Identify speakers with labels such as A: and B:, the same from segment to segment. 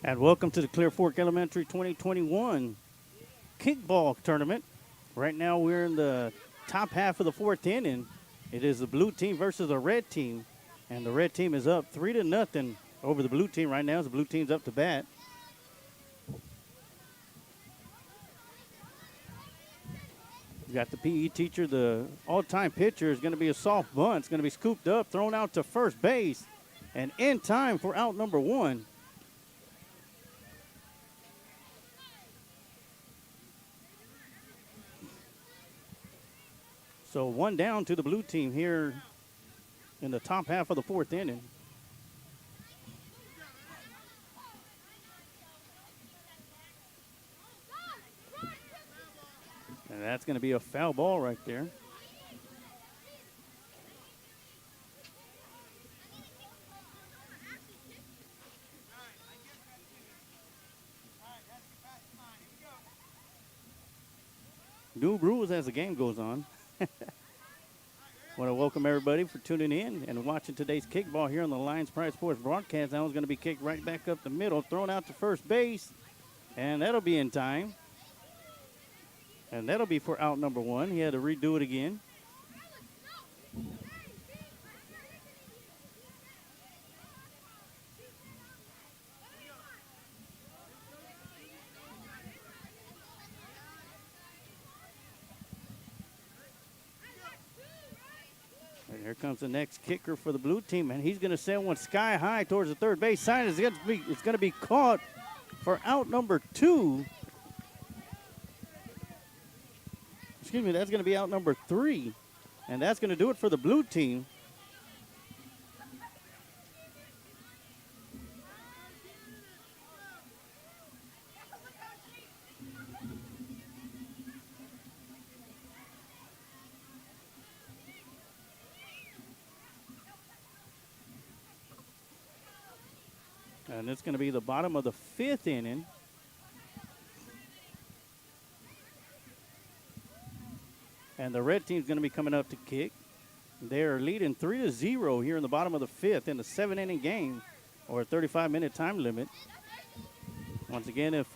A: And welcome to the Clearfork Elementary 2021 Kickball Tournament. Right now we're in the top half of the fourth inning. It is the blue team versus the red team. And the red team is up 3-0 over the blue team right now as the blue team's up to bat. You got the PE teacher. The all-time pitcher is going to be a soft bunt. It's going to be scooped up, thrown out to first base, and in time for out number one. So one down to the blue team here in the top half of the fourth inning. And that's going to be a foul ball right there. New rules as the game goes on. Want to welcome everybody for tuning in and watching today's kickball here on the Lions Pride Sports broadcast. That one's going to be kicked right back up the middle, thrown out to first base, and that'll be in time. And that'll be for out number one. He had to redo it again. And here comes the next kicker for the blue team, and he's going to send one sky high towards the third base side. It's going to be caught for out number two. Excuse me, that's going to be out number three. And that's going to do it for the blue team. And it's going to be the bottom of the 5th inning. And the red team's going to be coming up to kick. They're leading 3-0 here in the bottom of the 5th in the 7-inning game, or a 35-minute time limit. Once again, if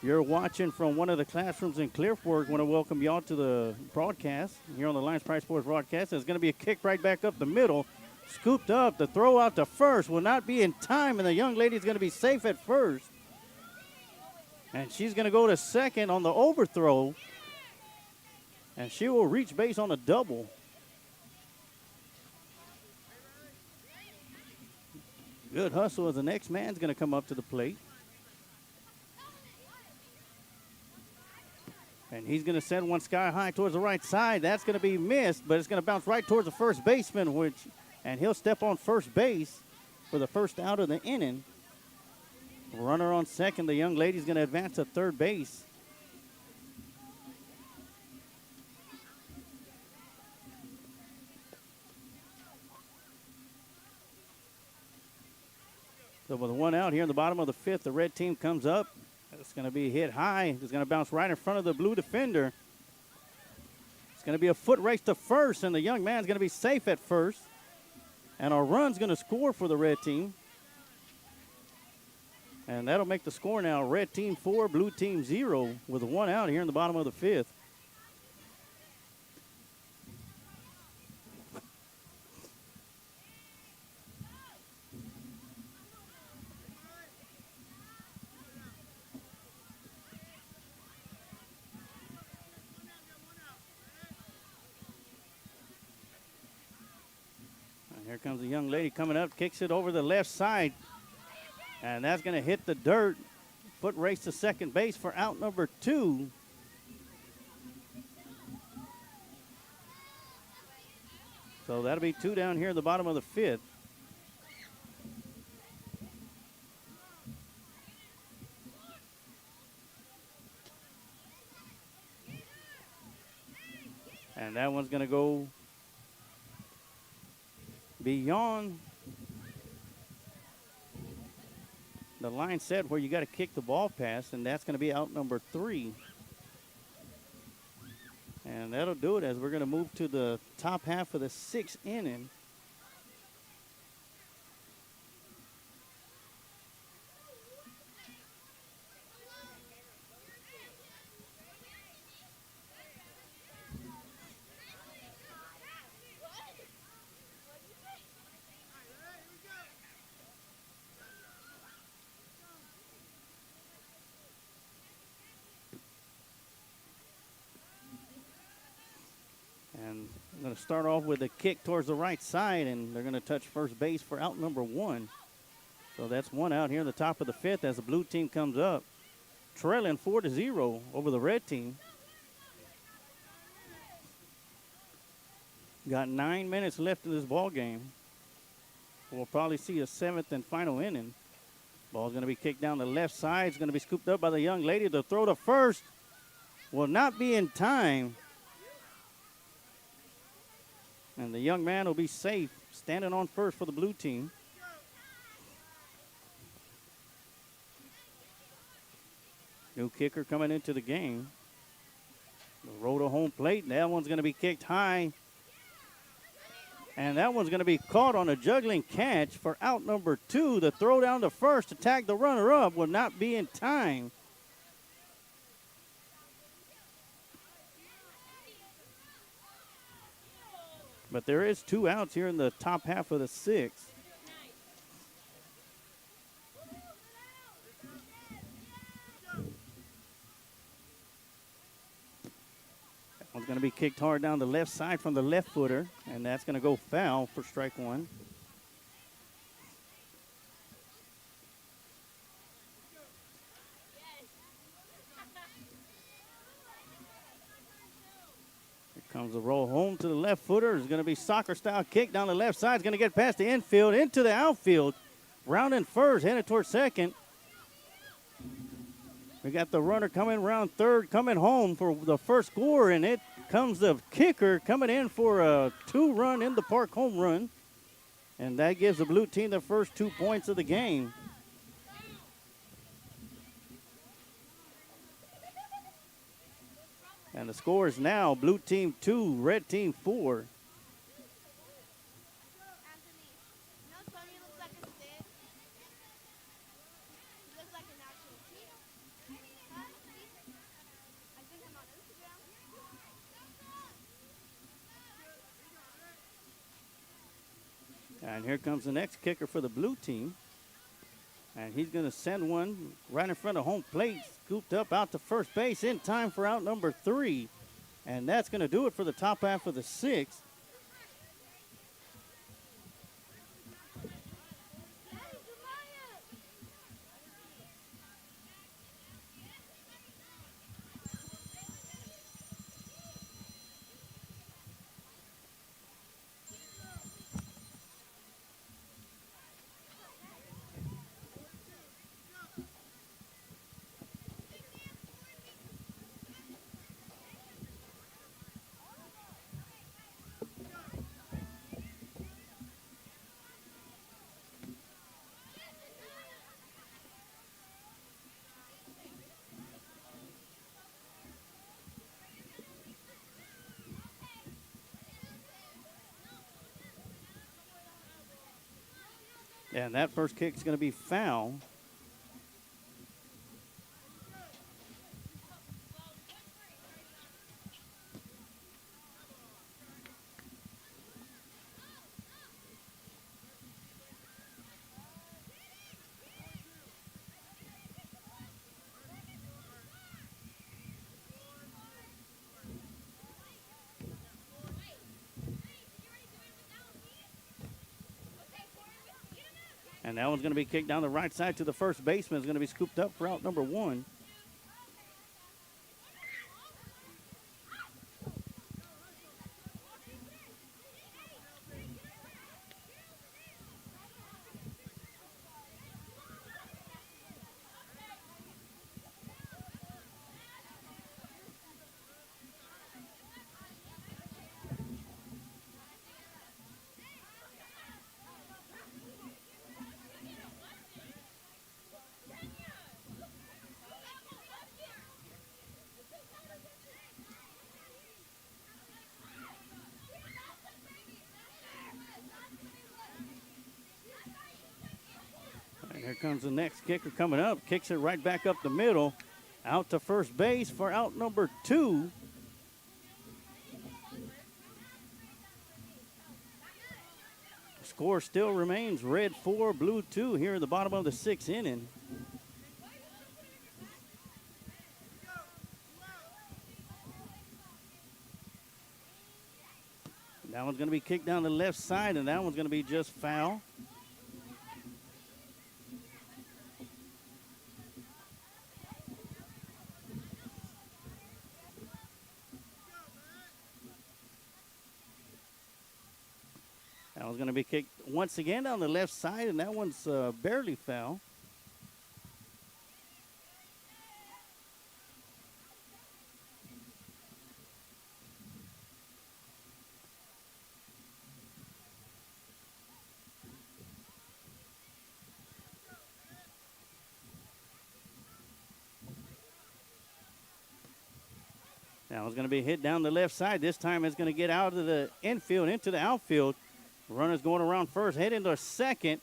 A: you're watching from one of the classrooms in Clearfork, I want to welcome y'all to the broadcast here on the Lions Pride Sports broadcast. There's going to be a kick right back up the middle. Scooped up. The throw out to first will not be in time, and the young lady's going to be safe at first. And she's going to go to second on the overthrow, and she will reach base on a double. Good hustle as the next man's going to come up to the plate. And he's going to send one sky high towards the right side. That's going to be missed, but it's going to bounce right towards the first baseman, and he'll step on first base for the first out of the inning. Runner on second. The young lady's going to advance to third base. So with one out here in the bottom of the 5th, the red team comes up. It's going to be hit high. It's going to bounce right in front of the blue defender. It's going to be a foot race to first, and the young man's going to be safe at first. And a run's going to score for the red team. And that'll make the score now red team 4, blue team 0, with one out here in the bottom of the 5th. Here comes the young lady coming up, kicks it over the left side. And that's going to hit the dirt. Foot race to second base for out number 2. So that'll be 2 down here in the bottom of the 5th. And that one's going to go beyond the line set where you got to kick the ball past, and that's going to be out number 3. And that'll do it as we're going to move to the top half of the 6th inning. And I'm going to start off with a kick towards the right side, and they're going to touch first base for out number 1. So that's one out here in the top of the 5th as the blue team comes up, trailing 4-0 over the red team. Got 9 minutes left in this ball game. We'll probably see a 7th and final inning. Ball's going to be kicked down the left side. It's going to be scooped up by the young lady. The throw to first will not be in time. And the young man will be safe, standing on first for the blue team. New kicker coming into the game. The roll to home plate. That one's going to be kicked high. And that one's going to be caught on a juggling catch for out number 2. The throw down to first to tag the runner up will not be in time. But there is 2 outs here in the top half of the 6th. That one's going to be kicked hard down the left side from the left footer, and that's going to go foul for strike 1. Comes the roll home to the left footer. It's going to be soccer-style kick down the left side. It's going to get past the infield into the outfield. Rounding first, headed towards second. We got the runner coming around third, coming home for the first score, and it comes the kicker coming in for a 2-run in the park home run. And that gives the blue team the first 2 points of the game. And the score is now blue team 2, red team 4. And here comes the next kicker for the blue team. And he's going to send one right in front of home plate, scooped up out to first base in time for out number 3. And that's going to do it for the top half of the 6th. And that first kick is going to be foul. And that one's going to be kicked down the right side to the first baseman. It's going to be scooped up for out number 1. Here comes the next kicker coming up. Kicks it right back up the middle. Out to first base for out number 2. Score still remains red 4, blue 2 here at the bottom of the 6th inning. That one's going to be kicked down the left side, and that one's going to be just foul. That one's going to be kicked once again down the left side, and that one's barely foul. Now it's going to be hit down the left side. This time it's going to get out of the infield into the outfield. Runner's going around first, heading to second.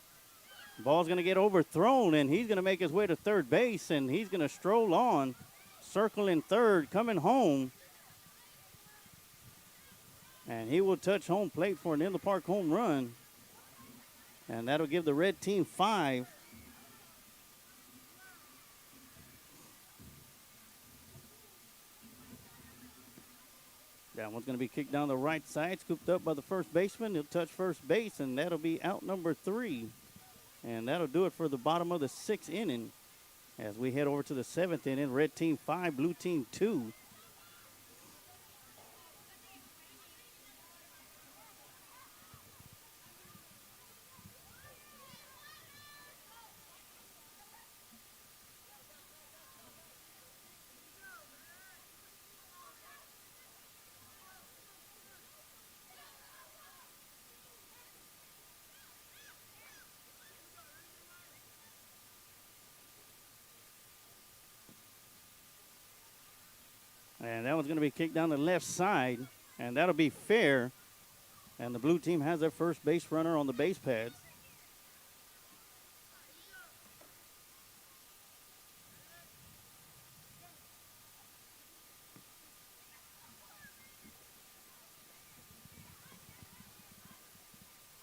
A: Ball's going to get overthrown, and he's going to make his way to third base, and he's going to stroll on, circling third, coming home. And he will touch home plate for an in-the-park home run. And that'll give the red team 5. That one's going to be kicked down the right side, scooped up by the first baseman. He'll touch first base, and that'll be out number 3. And that'll do it for the bottom of the 6th inning. As we head over to the 7th inning, red team 5, blue team 2. And that one's going to be kicked down the left side, and that'll be fair. And the blue team has their first base runner on the base pads.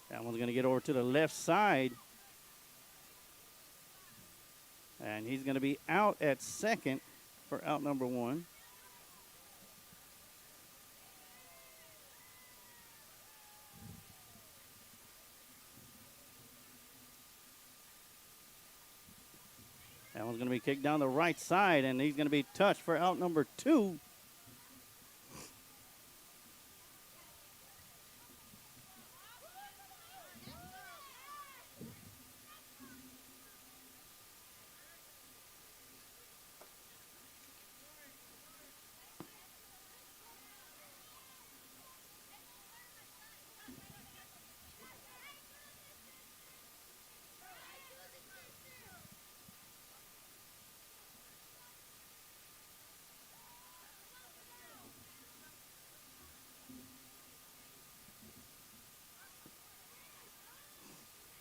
A: That one's going to get over to the left side. And he's going to be out at second for out number one. That one's going to be kicked down the right side, and he's going to be touched for out number two.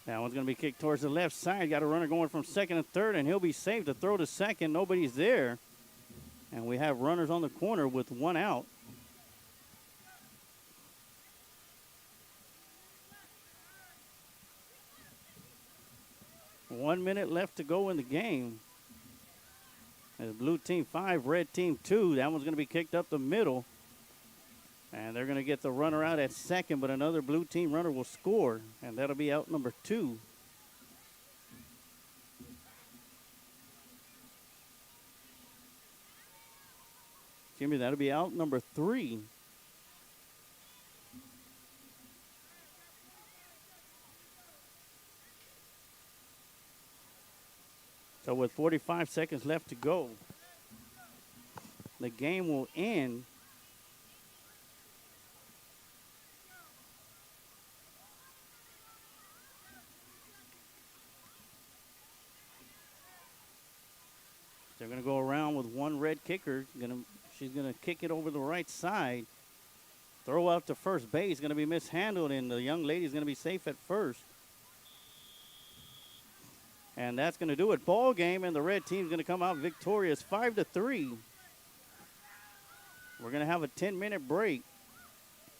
A: That one's going to be kicked towards the left side. Got a runner going from second and third, and he'll be safe to throw to second. Nobody's there. And we have runners on the corner with one out. One minute left to go in the game. And blue team 5, red team 2. That one's going to be kicked up the middle. And they're going to get the runner out at second, but another blue team runner will score, and that'll be out number 2. Excuse me, that'll be out number 3. So with 45 seconds left to go, the game will end. They're going to go around with one red kicker. She's going to kick it over the right side. Throw out to first base. Going to be mishandled, and the young lady's going to be safe at first. And that's going to do it. Ball game, and the red team's going to come out victorious 5-3. We're going to have a 10-minute break.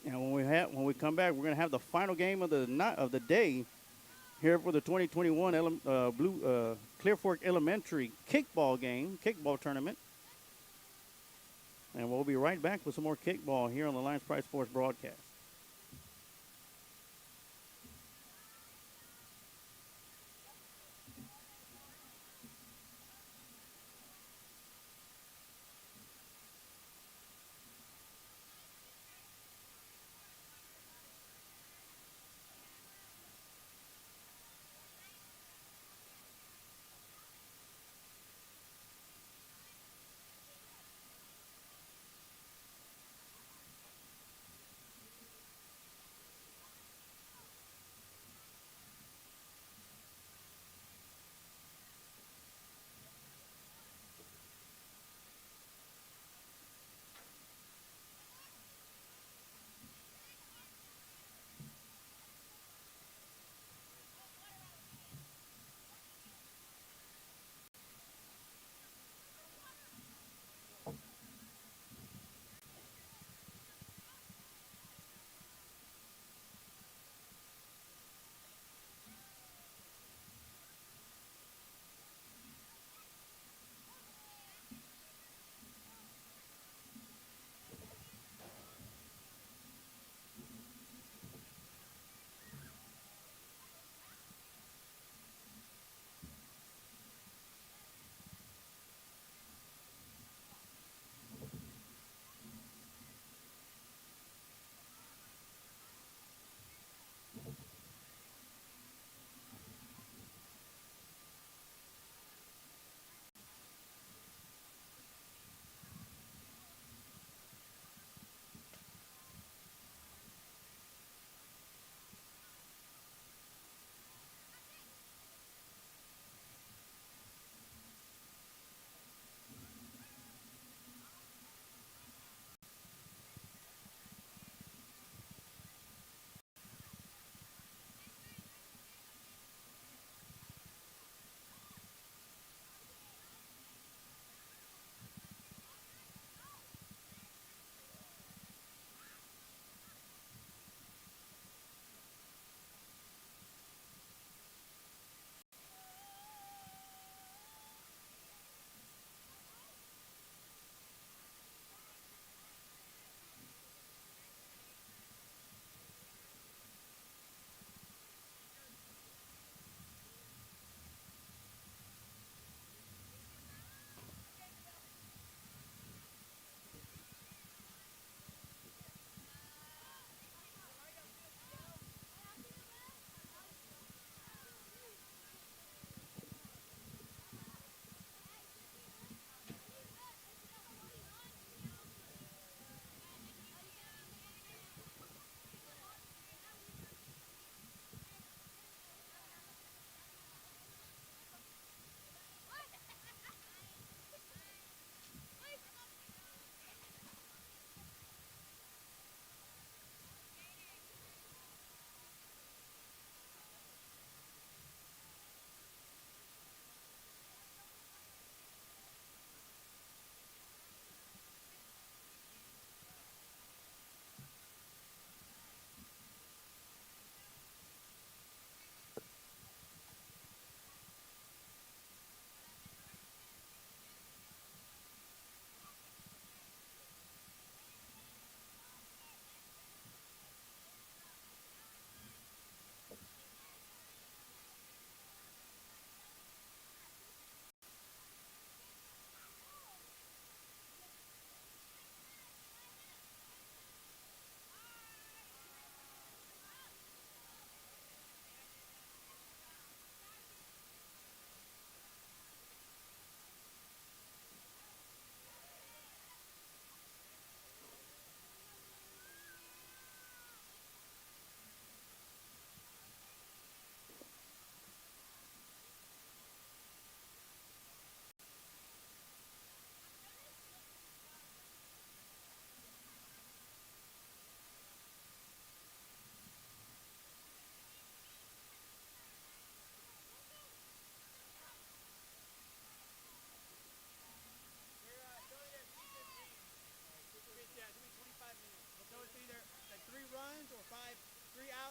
A: And when we come back, we're going to have the final game of the day here for the 2021 Clearfork Elementary kickball tournament. And we'll be right back with some more kickball here on the Lions Pride Sports broadcast.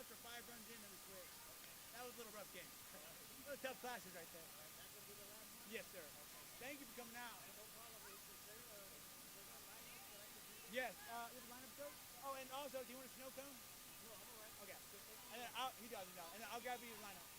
B: after 5 runs in, then we quit. That was a little rough game. Those tough classes right there. Yes, sir. Thank you for coming out. Yes. This lineup, sir? Oh, and also, do you want a snow cone? No, I'm all right. Okay. And then he does. And then I'll grab you his lineup.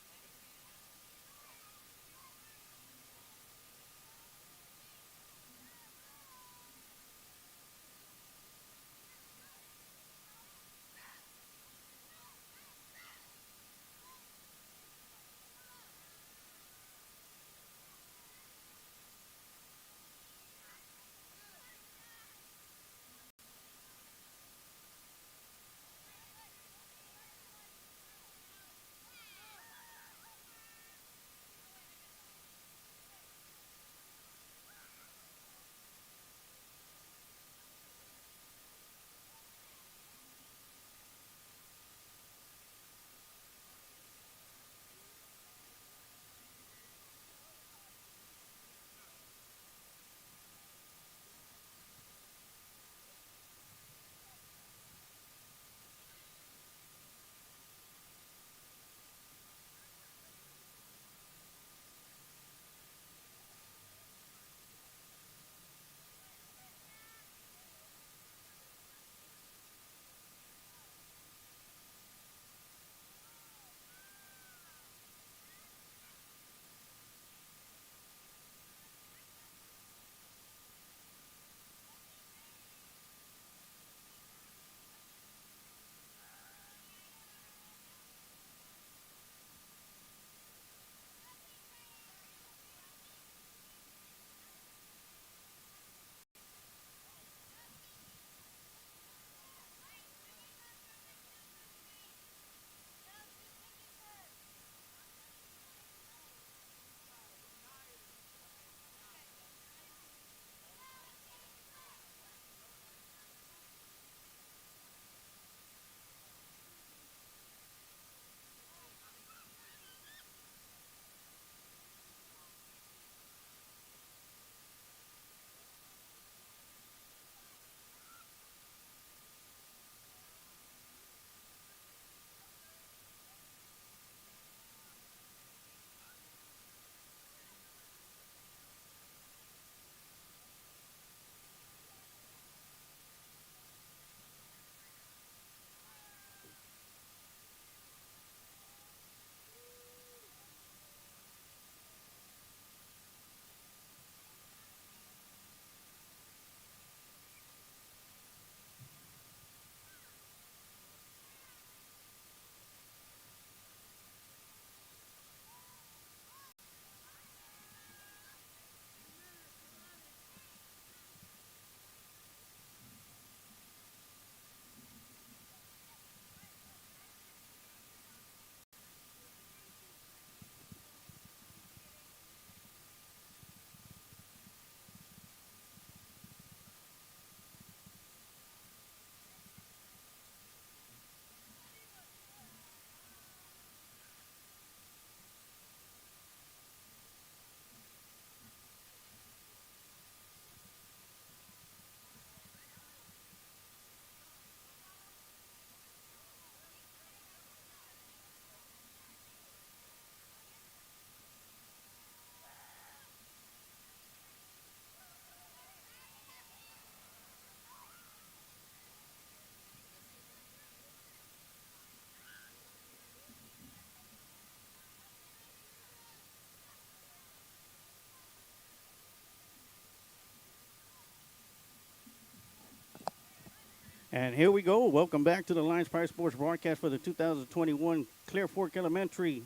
A: And here we go. Welcome back to the Lions Pride Sports broadcast for the 2021 Clearfork Elementary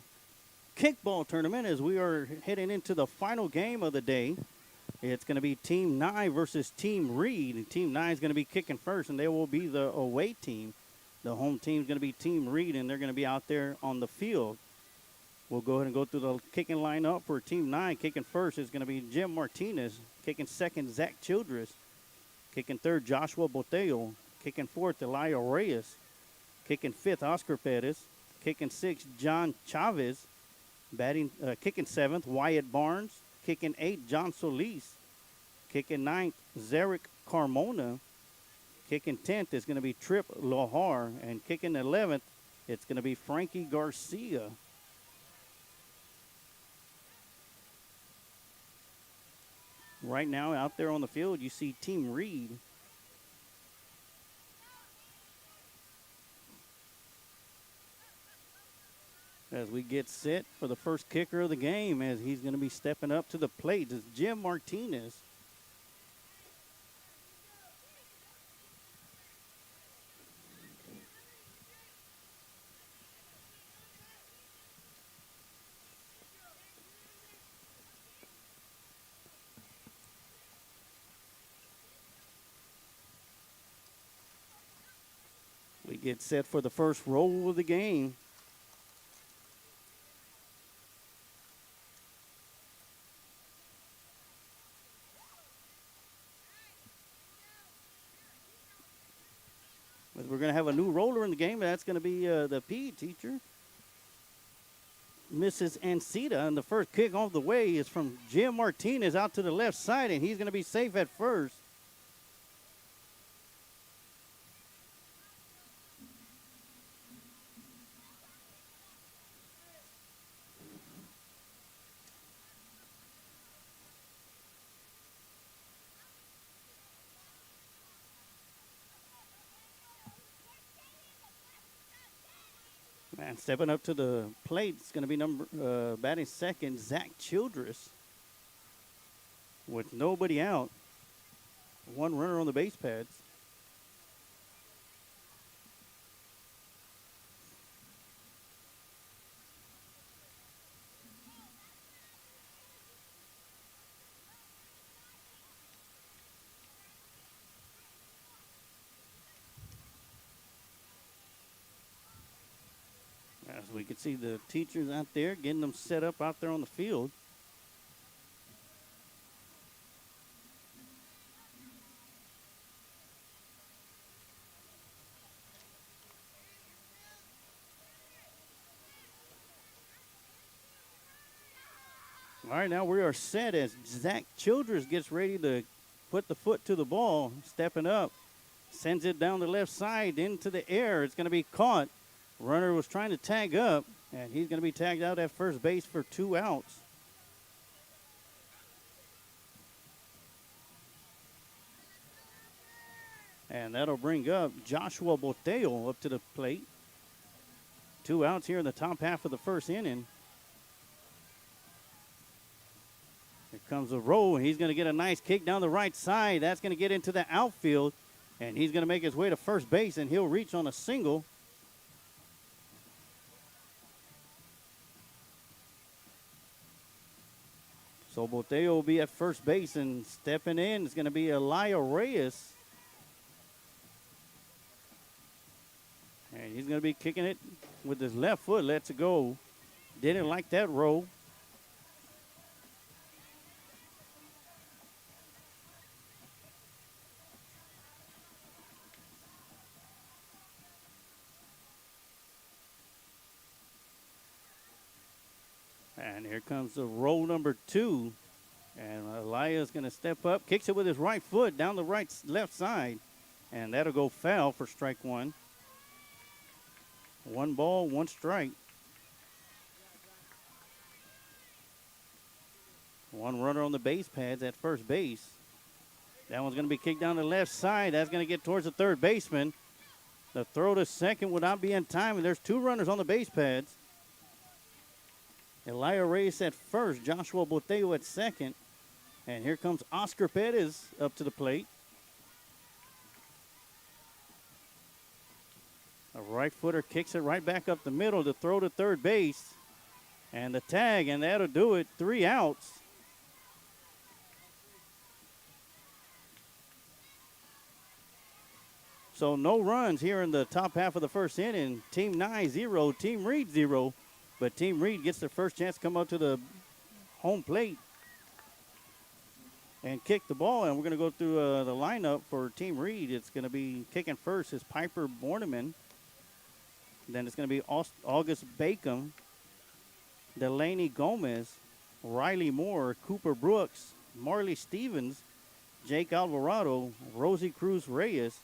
A: Kickball Tournament as we are heading into the final game of the day. It's going to be Team Nye versus Team Reed. And Team Nye is going to be kicking first, and they will be the away team. The home team is going to be Team Reed, and they're going to be out there on the field. We'll go ahead and go through the kicking lineup for Team Nye. Kicking first is going to be Jim Martinez. Kicking second, Zach Childress. Kicking third, Joshua Botello. Kicking fourth, Elia Reyes. Kicking fifth, Oscar Perez. Kicking sixth, John Chavez. Kicking seventh, Wyatt Barnes. Kicking eighth, John Solis. Kicking ninth, Zarek Carmona. Kicking 10th is going to be Trip Lohar. And kicking 11th It's going to be Frankie Garcia. Right now, out there on the field, you see Team Reed. As we get set for the first kicker of the game, as he's going to be stepping up to the plate, is Jim Martinez. We get set for the first roll of the game. We're going to have a new roller in the game, and that's going to be the PE teacher, Mrs. Ancita. And the first kick off the way is from Jim Martinez out to the left side, and he's going to be safe at first. And stepping up to the plate is going to be batting second, Zach Childress. With nobody out, one runner on the base pads. As we can see the teachers out there getting them set up out there on the field. All right, now we are set as Zach Childress gets ready to put the foot to the ball, stepping up, sends it down the left side into the air. It's going to be caught. Runner was trying to tag up, and he's going to be tagged out at first base for 2 outs. And that'll bring up Joshua Boteo up to the plate. 2 outs here in the top half of the first inning. Here comes a roll, and he's going to get a nice kick down the right side. That's going to get into the outfield, and he's going to make his way to first base, and he'll reach on a single. So Boteo will be at first base, and stepping in is going to be Elia Reyes. And he's going to be kicking it with his left foot. Lets it go. Didn't like that roll. And here comes the roll number 2. And Elia's going to step up, kicks it with his right foot down the left side. And that'll go foul for strike 1. 1 ball, 1 strike. 1 runner on the base pads at first base. That one's going to be kicked down the left side. That's going to get towards the third baseman. The throw to second would not be in time, and there's 2 runners on the base pads. Elia Reyes at first, Joshua Boteo at second. And here comes Oscar Perez up to the plate. A right footer kicks it right back up the middle to throw to third base. And the tag, and that'll do it. 3 outs. So no runs here in the top half of the first inning. Team Nye 0, Team Reed 0. But Team Reed gets their first chance to come up to the home plate and kick the ball. And we're going to go through the lineup for Team Reed. It's going to be kicking first is Piper Borneman. Then it's going to be August Bacon, Delaney Gomez, Riley Moore, Cooper Brooks, Marley Stevens, Jake Alvarado, Rosie Cruz Reyes,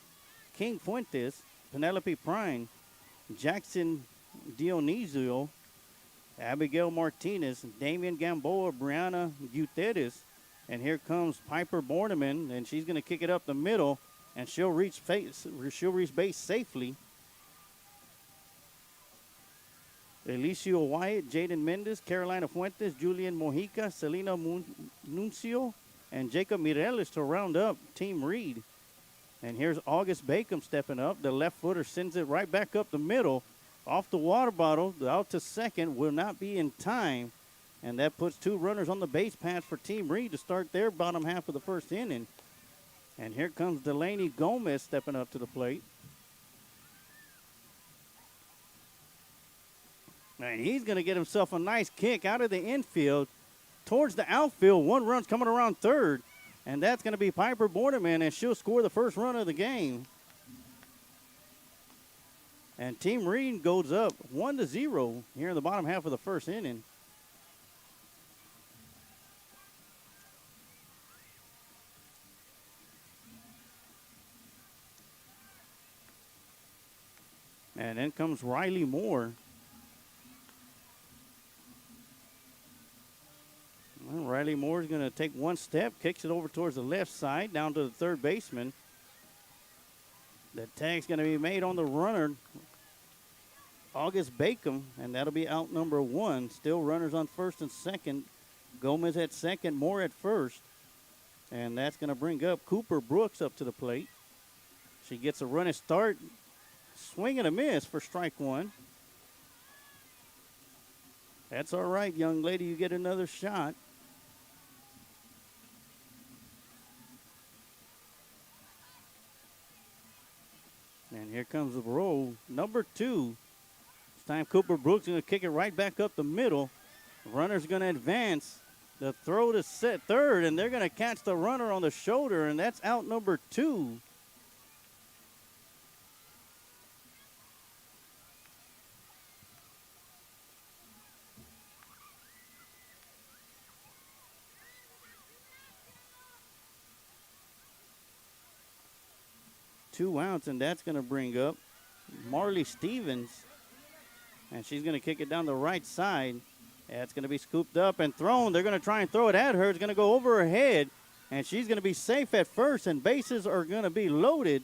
A: King Fuentes, Penelope Prine, Jackson Dionisio, Abigail Martinez, Damian Gamboa, Brianna Gutierrez. And here comes Piper Borneman, and she's going to kick it up the middle, and she'll reach base safely. Elicio Wyatt, Jaden Mendez, Carolina Fuentes, Julian Mojica, Selena Nuncio, and Jacob Mireles to round up Team Reed. And here's August Bacon stepping up. The left footer sends it right back up the middle. Off the water bottle, out to second, will not be in time. And that puts 2 runners on the base paths for Team Reed to start their bottom half of the first inning. And here comes Delaney Gomez stepping up to the plate. And he's going to get himself a nice kick out of the infield towards the outfield. 1 run's coming around third. And that's going to be Piper Borneman, and she'll score the first run of the game. And Team Reed goes up 1-0 here in the bottom half of the first inning. And then comes Riley Moore. Well, Riley Moore is going to take 1 step, kicks it over towards the left side, down to the third baseman. The tag's going to be made on the runner, August Bacon, and that'll be out number 1. Still runners on first and second. Gomez at second, Moore at first. And that's going to bring up Cooper Brooks up to the plate. She gets a running start. Swing and a miss for strike 1. That's all right, young lady. You get another shot. And here comes the roll. Number 2. This time Cooper Brooks is going to kick it right back up the middle. The runner's going to advance. The throw to set third, and they're going to catch the runner on the shoulder, and that's out number 2. Two outs, and that's going to bring up Marley Stevens. And she's going to kick it down the right side. That's going to be scooped up and thrown. They're going to try and throw it at her. It's going to go over her head, and she's going to be safe at first, and bases are going to be loaded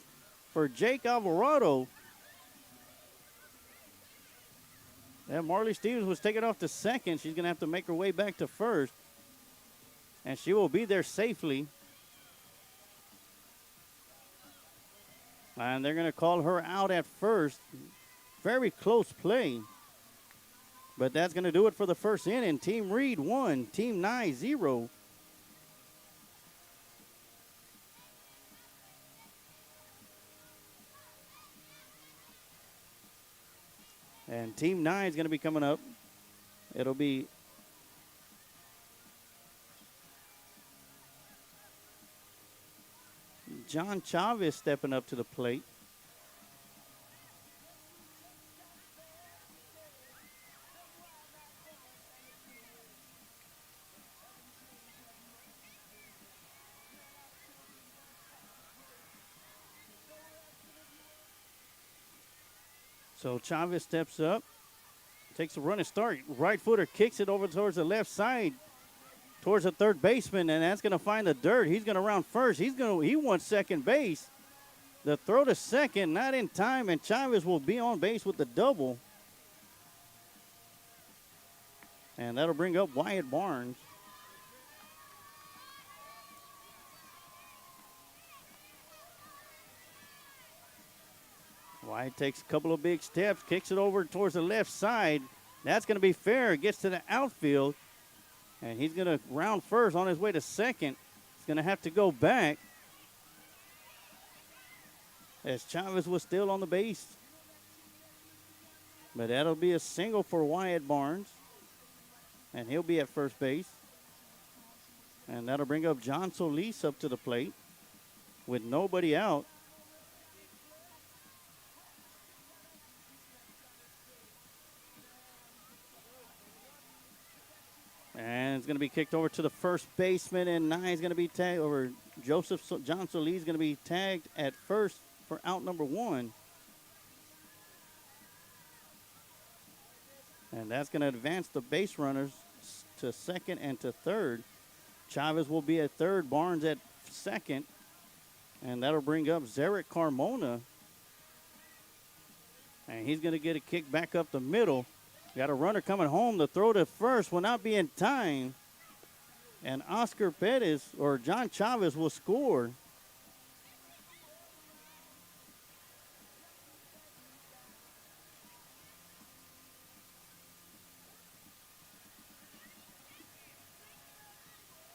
A: for Jake Alvarado. And Marley Stevens was taken off to second. She's going to have to make her way back to first, and she will be there safely. And they're going to call her out at first. Very close play. But that's going to do it for the first inning. Team Reed 1, Team Nye 0. And Team Nye is going to be coming up. It'll be John Chavez stepping up to the plate. So Chavez steps up, takes a running start. Right footer kicks it over towards the left side, towards the third baseman, and that's going to find the dirt. He's going to round first. He wants second base. The throw to second, not in time, and Chavez will be on base with the double. And that'll bring up Wyatt Barnes. Wyatt takes a couple of big steps, kicks it over towards the left side. That's going to be fair. Gets to the outfield. And he's going to round first on his way to second. He's going to have to go back, as Chavez was still on the base. But that'll be a single for Wyatt Barnes. And he'll be at first base. And that'll bring up John Solis up to the plate with nobody out. And it's going to be kicked over to the first baseman, and Nye is going to be tagged, or John Solis is going to be tagged at first for out number 1. And that's going to advance the base runners to second and to third. Chavez will be at third, Barnes at second. And that'll bring up Zarek Carmona. And he's going to get a kick back up the middle. Got a runner coming home. The throw to first will not be in time. And Oscar Perez, or John Chavez, will score.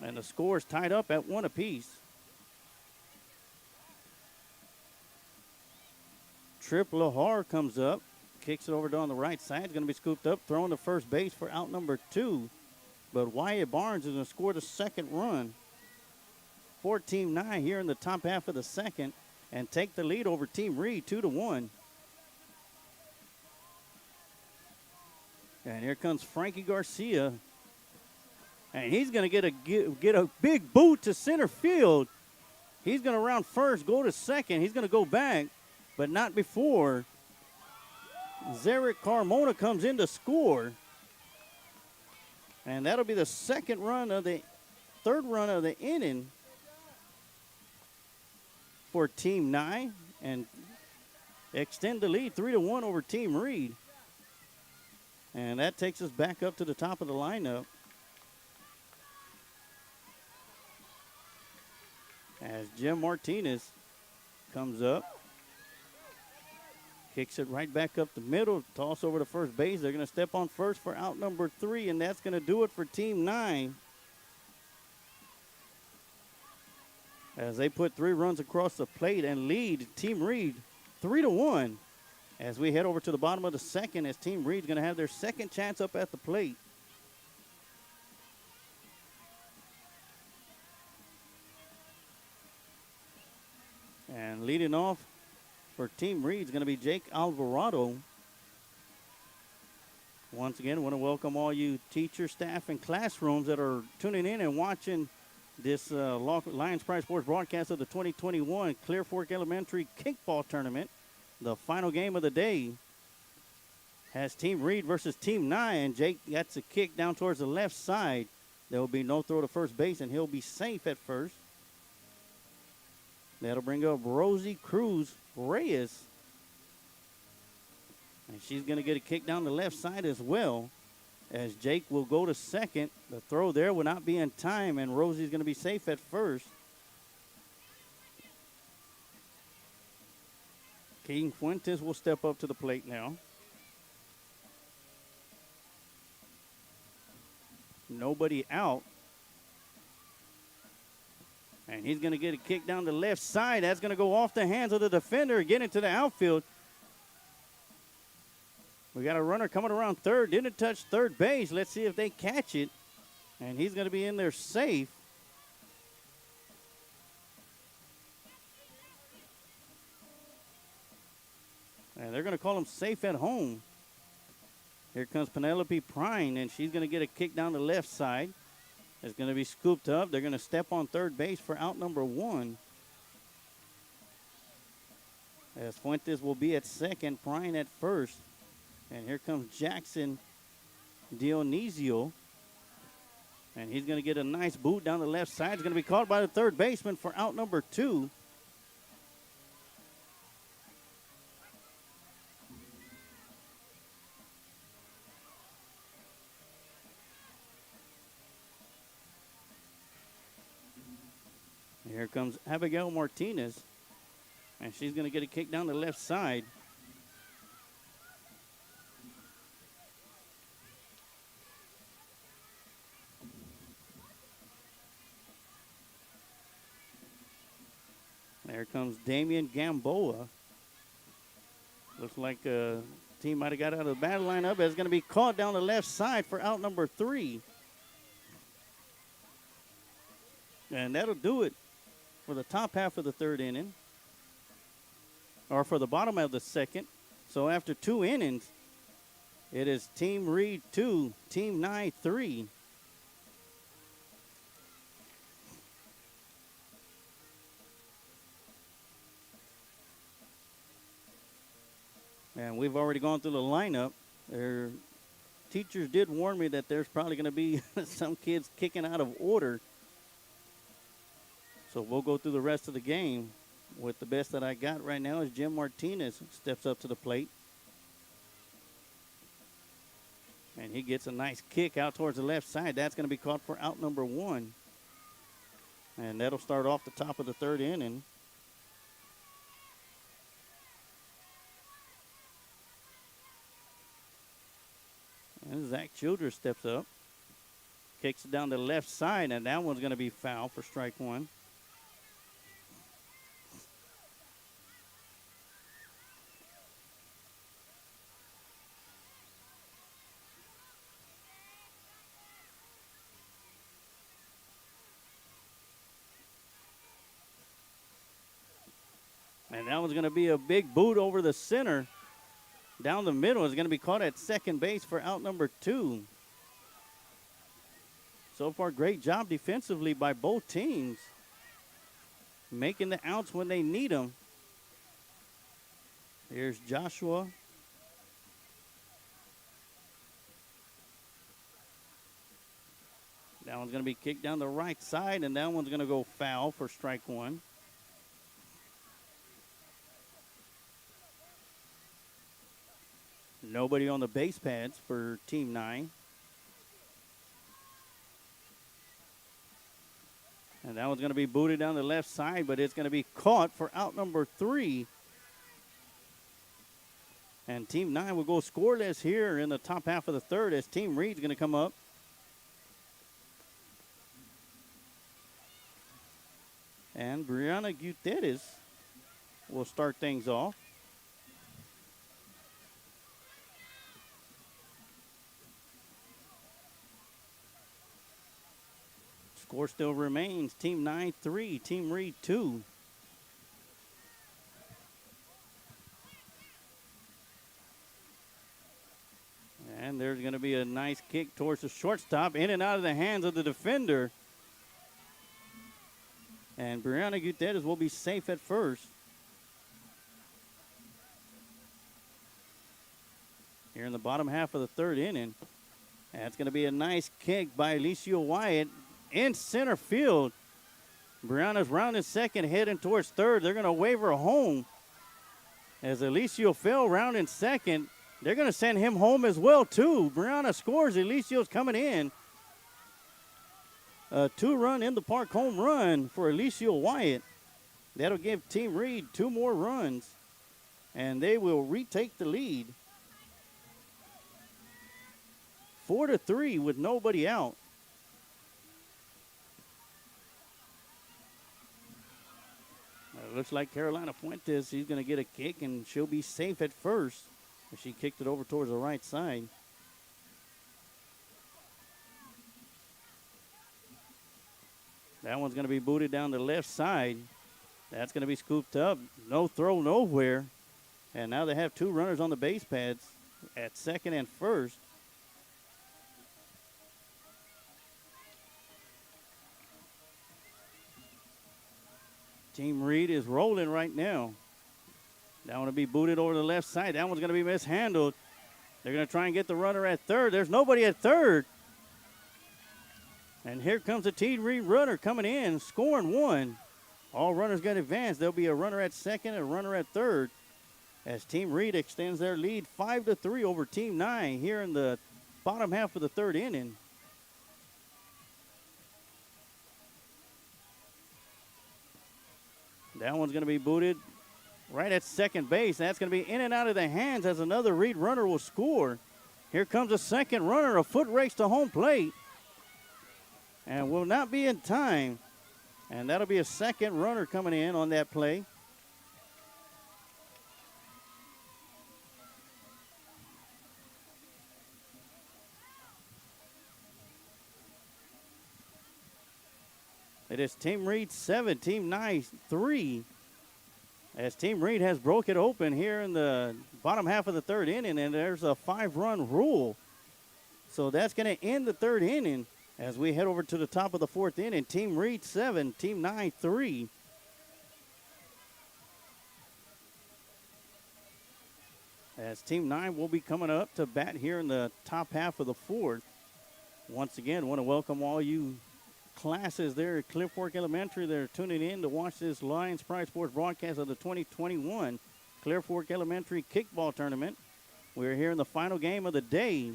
A: And the score is tied up at 1 apiece. Trip Lahar comes up, kicks it over down the right side. It's going to be scooped up, thrown to first base for out number 2. But Wyatt Barnes is going to score the second run for Team Nye here in the top half of the second and take the lead over Team Reed 2-1. And here comes Frankie Garcia. And he's going to get a big boot to center field. He's going to round first, go to second. He's going to go back, but not before Zarek Carmona comes in to score. And that'll be the third run of the inning for Team Nye and extend the lead 3-1 over Team Reed. And that takes us back up to the top of the lineup. As Jim Martinez comes up, kicks it right back up the middle, toss over to first base. They're going to step on first for out number 3, and that's going to do it for Team 9. As they put 3 runs across the plate and lead Team Reed 3-1. As we head over to the bottom of the second, as Team Reed's going to have their second chance up at the plate. And leading off for Team Reed is going to be Jake Alvarado. Once again, want to welcome all you teachers, staff, and classrooms that are tuning in and watching this Lions Pride Sports broadcast of the 2021 Clearfork Elementary Kickball Tournament. The final game of the day has Team Reed versus Team Nye, and Jake gets a kick down towards the left side. There will be no throw to first base, and he'll be safe at first. That'll bring up Rosie Cruz Reyes. And she's going to get a kick down the left side as well, as Jake will go to second. The throw there will not be in time, and Rosie's going to be safe at first. King Fuentes will step up to the plate now. Nobody out. And he's going to get a kick down the left side. That's going to go off the hands of the defender, get into the outfield. We got a runner coming around third. Didn't touch third base. Let's see if they catch it. And he's going to be in there safe. And they're going to call him safe at home. Here comes Penelope Prine, and she's going to get a kick down the left side. It's going to be scooped up. They're going to step on third base for out number 1. As Fuentes will be at second, Prine at first. And here comes Jackson Dionisio. And he's going to get a nice boot down the left side. It's going to be caught by the third baseman for out number 2. Here comes Abigail Martinez, and she's going to get a kick down the left side. There comes Damian Gamboa. Looks like a team might have got out of the battle lineup. It's going to be caught down the left side for out number 3. And that'll do it for the top half of the third inning, or for the bottom of the second. So after 2 innings, it is Team Reed 2, Team Nye 3. And we've already gone through the lineup. teachers did warn me that there's probably going to be some kids kicking out of order. So we'll go through the rest of the game. With the best that I got right now is Jim Martinez steps up to the plate. And he gets a nice kick out towards the left side. That's going to be caught for out number 1. And that'll start off the top of the 3rd inning. And Zach Childress steps up. Kicks it down the left side, and that one's going to be foul for strike 1. And that one's going to be a big boot over the center. Down the middle is going to be caught at second base for out number 2. So far, great job defensively by both teams. Making the outs when they need them. Here's Joshua. That one's going to be kicked down the right side, and that one's going to go foul for strike 1. Nobody on the base pads for Team 9. And that one's going to be booted down the left side, but it's going to be caught for out number 3. And Team 9 will go scoreless here in the top half of the 3rd as Team Reed's going to come up. And Brianna Gutierrez will start things off. Score still remains Team 9 3, Team Reed 2. And there's going to be a nice kick towards the shortstop, in and out of the hands of the defender. And Brianna Gutierrez will be safe at first. Here in the bottom half of the 3rd inning. That's going to be a nice kick by Alicia Wyatt in center field. Brianna's rounding second, heading towards 3rd. They're going to wave her home. As Alicia fell rounding second, they're going to send him home as well, too. Brianna scores. Alicia's coming in. A 2-run in the park home run for Alicia Wyatt. That'll give Team Reed 2 more runs, and they will retake the lead. 4-3 with nobody out. It looks like Carolina Fuentes, she's going to get a kick, and she'll be safe at first. She kicked it over towards the right side. That one's going to be booted down the left side. That's going to be scooped up. No throw nowhere. And now they have 2 runners on the base pads at second and first. Team Reed is rolling right now. That one will be booted over the left side. That one's going to be mishandled. They're going to try and get the runner at 3rd. There's nobody at 3rd. And here comes the Team Reed runner coming in, scoring 1. All runners going to advance. There'll be a runner at 2nd and a runner at 3rd. As Team Reed extends their lead 5-3 over Team 9 here in the bottom half of the 3rd inning. That one's going to be booted right at second base. That's going to be in and out of the hands as another Reed runner will score. Here comes a second runner, a foot race to home plate. And will not be in time. And that'll be a second runner coming in on that play. It is Team Reed 7, Team 9 3. As Team Reed has broke it open here in the bottom half of the 3rd inning, and there's a 5-run rule. So that's going to end the 3rd inning as we head over to the top of the 4th inning. Team Reed 7, Team 9 3. as Team 9 will be coming up to bat here in the top half of the fourth. Once again, want to welcome all you classes there at Clearfork Elementary that are tuning in to watch this Lions Pride Sports broadcast of the 2021 Clearfork Elementary Kickball Tournament. We're here in the final game of the day.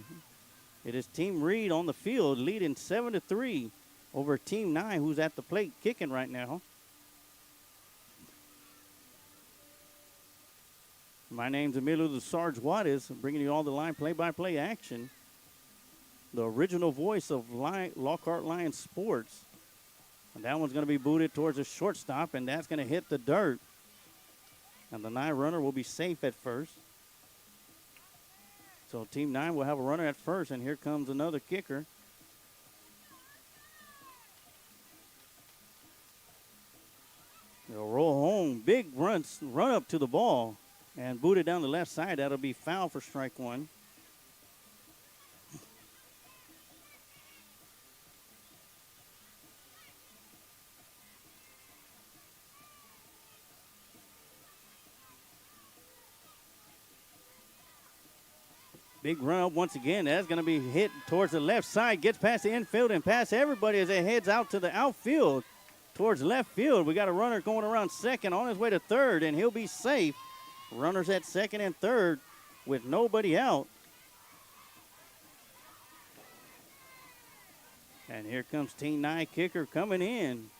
A: It is Team Reed on the field leading 7-3 over Team 9, who's at the plate kicking right now. My name's Emilio the Sarge Juarez, bringing you all the line play-by-play action. The original voice of Lockhart Lions Sports. And that one's going to be booted towards the shortstop, and that's going to hit the dirt. And the 9 runner will be safe at first. So Team 9 will have a runner at first, and here comes another kicker. They'll roll home. Big run up to the ball and boot it down the left side. That'll be foul for strike one. Big run up once again. That's going to be hit towards the left side. Gets past the infield and past everybody as it heads out to the outfield towards left field. We got a runner going around second on his way to third, and he'll be safe. Runners at second and third with nobody out. And here comes Team 9 kicker coming in.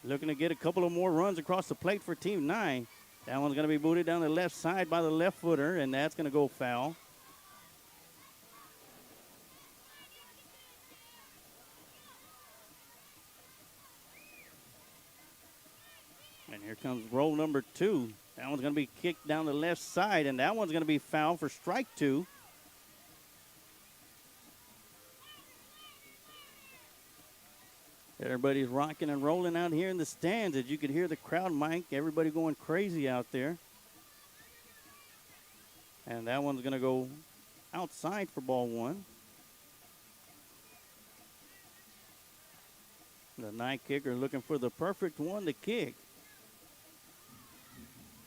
A: Looking to get a couple of more runs across the plate for Team 9. That one's going to be booted down the left side by the left footer, and that's going to go foul. And here comes roll number 2. That one's going to be kicked down the left side, and that one's going to be foul for strike 2. Everybody's rocking and rolling out here in the stands. As you could hear the crowd, Mike, everybody going crazy out there. And that one's going to go outside for ball 1. The 9 kicker looking for the perfect one to kick.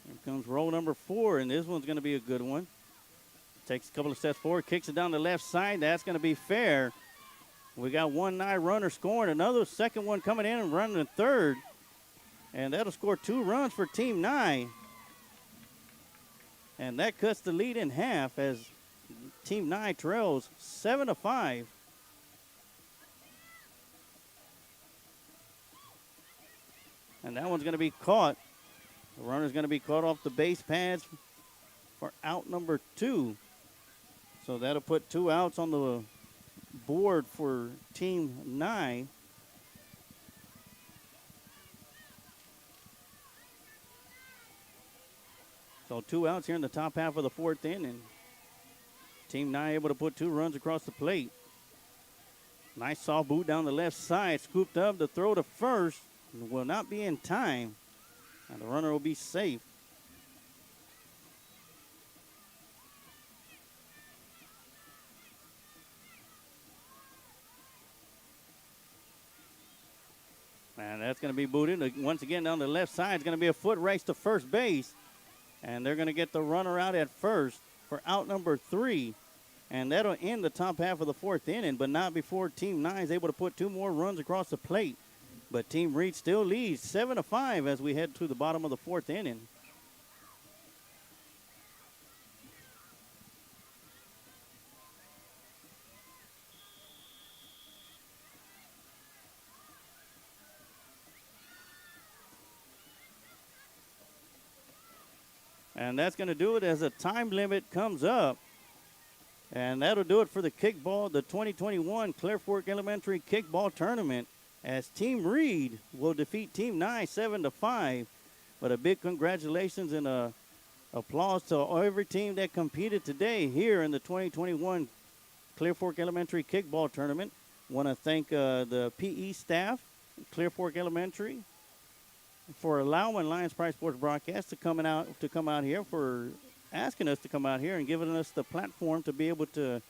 A: Here comes roll number 4, and this one's going to be a good one. Takes a couple of steps forward, kicks it down the left side. That's going to be fair. We got 1 9 runner scoring. Another second one coming in and running to third. And that'll score 2 runs for Team 9. And that cuts the lead in half as Team 9 trails 7-5. And that one's going to be caught. The runner's going to be caught off the base pads for out number 2. So that'll put 2 outs on the board for Team 9. So 2 outs here in the top half of the 4th inning. Team 9 able to put 2 runs across the plate. Nice soft boot down the left side. Scooped up to throw to first. Will not be in time. And the runner will be safe. And that's going to be booted. Once again, down the left side, it's going to be a foot race to first base. And they're going to get the runner out at first for out number 3. And that'll end the top half of the 4th inning, but not before Team 9 is able to put 2 more runs across the plate. But Team Reed still leads 7-5 as we head to the bottom of the 4th inning. And that's going to do it as a time limit comes up. And that'll do it for the kickball, the 2021 Clearfork Elementary Kickball Tournament, as Team Reed will defeat Team 9 7-5. But a big congratulations and applause to every team that competed today here in the 2021 Clearfork Elementary Kickball Tournament. Want to thank the PE staff, Clearfork Elementary, for allowing Lions Pride Sports Broadcast to come out here, for asking us to come out here and giving us the platform to be able to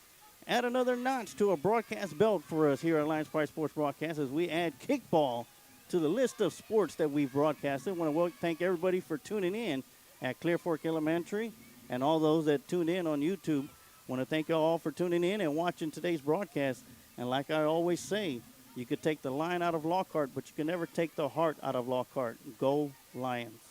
A: add another notch to a broadcast belt for us here at Lions Pride Sports Broadcast as we add kickball to the list of sports that we've broadcasted. I want to thank everybody for tuning in at Clearfork Elementary and all those that tuned in on YouTube. Want to thank you all for tuning in and watching today's broadcast. And like I always say, you could take the line out of Lockhart, but you can never take the heart out of Lockhart. Go Lions.